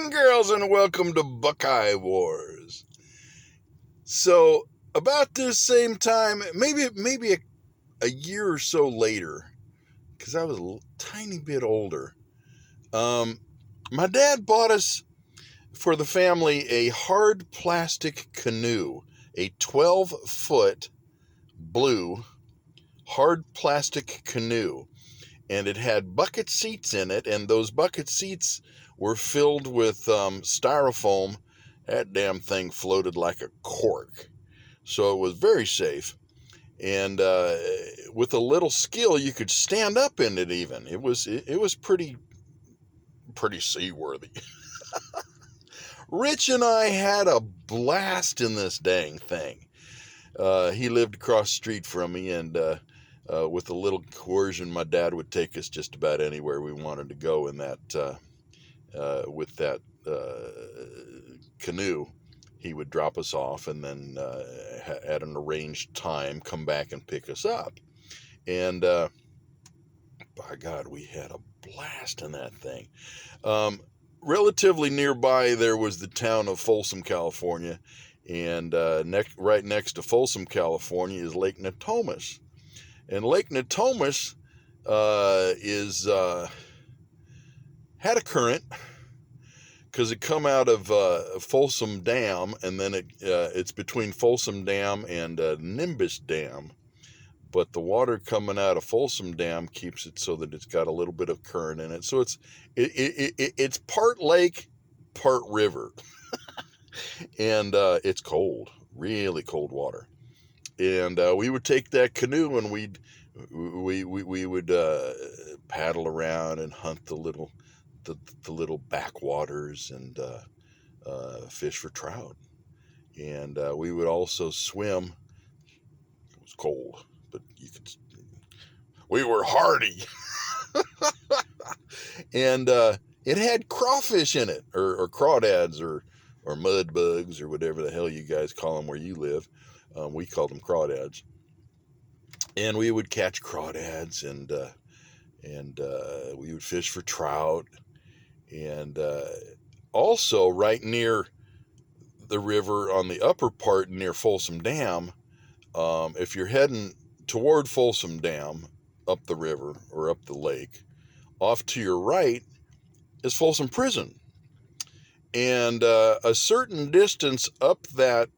and girls, and welcome to Buckeye Wars. So, about this same time, maybe a year or so later, because I was a tiny bit older, my dad bought us, for the family, a hard plastic canoe, a 12-foot blue hard plastic canoe. And it had bucket seats in it, and those bucket seats were filled with styrofoam. That damn thing floated like a cork. So it was very safe. And with a little skill, you could stand up in it even. It was pretty seaworthy. Rich and I had a blast in this dang thing. He lived across the street from me, and with a little coercion, my dad would take us just about anywhere we wanted to go in that with that canoe. He would drop us off, and then at an arranged time, come back and pick us up. And by God, we had a blast in that thing. Relatively nearby, there was the town of Folsom, California, and right next to Folsom, California, is Lake Natomas. And Lake Natomas had a current, because it come out of Folsom Dam, and then it's between Folsom Dam and Nimbus Dam. But the water coming out of Folsom Dam keeps it so that it's got a little bit of current in it. So it's part lake, part river, and it's cold, really cold water. And we would take that canoe, and we would paddle around and hunt the little backwaters and fish for trout. And we would also swim. It was cold, but we were hardy. And it had crawfish in it, or crawdads, or mud bugs, or whatever the hell you guys call them where you live. We called them crawdads. And we would catch crawdads, and we would fish for trout. And also, right near the river, on the upper part near Folsom Dam, if you're heading toward Folsom Dam, up the river or up the lake, off to your right is Folsom Prison. And a certain distance up that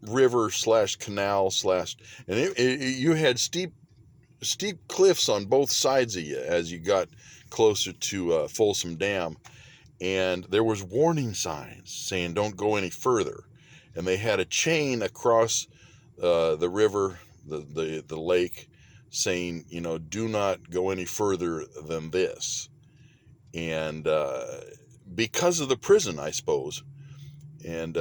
river / canal / and you had steep cliffs on both sides of you as you got closer to Folsom Dam, and there was warning signs saying don't go any further. And they had a chain across the river, the lake, saying, do not go any further than this. And because of the prison, I suppose. And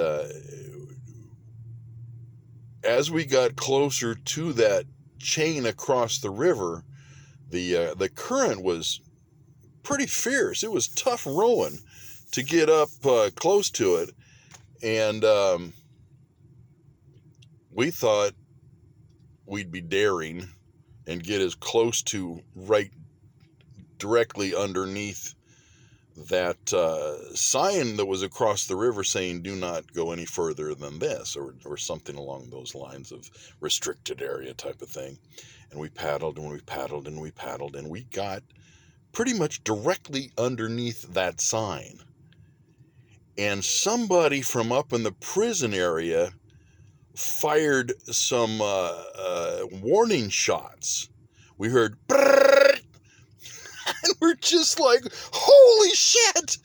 as we got closer to that chain across the river, the current was pretty fierce. It was tough rowing to get up close to it. And we thought we'd be daring and get as close to right directly underneath that sign that was across the river saying do not go any further than this, or something along those lines of restricted area type of thing. And we paddled, and we paddled, and we paddled, and we got pretty much directly underneath that sign. And somebody from up in the prison area fired some warning shots. We heard brrrr, and we're just like, holy shit.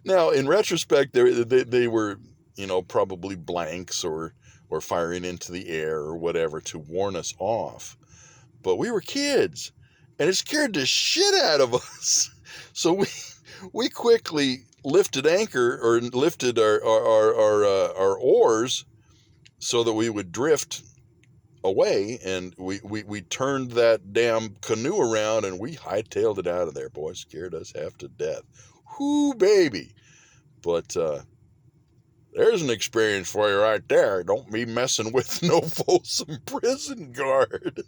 Now, in retrospect, they were, probably blanks or firing into the air or whatever to warn us off. But we were kids, and it scared the shit out of us. So we quickly lifted anchor, or lifted our oars so that we would drift away, and we turned that damn canoe around, and we hightailed it out of there. Boy, it scared us half to death. Whoo, baby. But there's an experience for you right there. Don't be messing with no Folsom prison guard.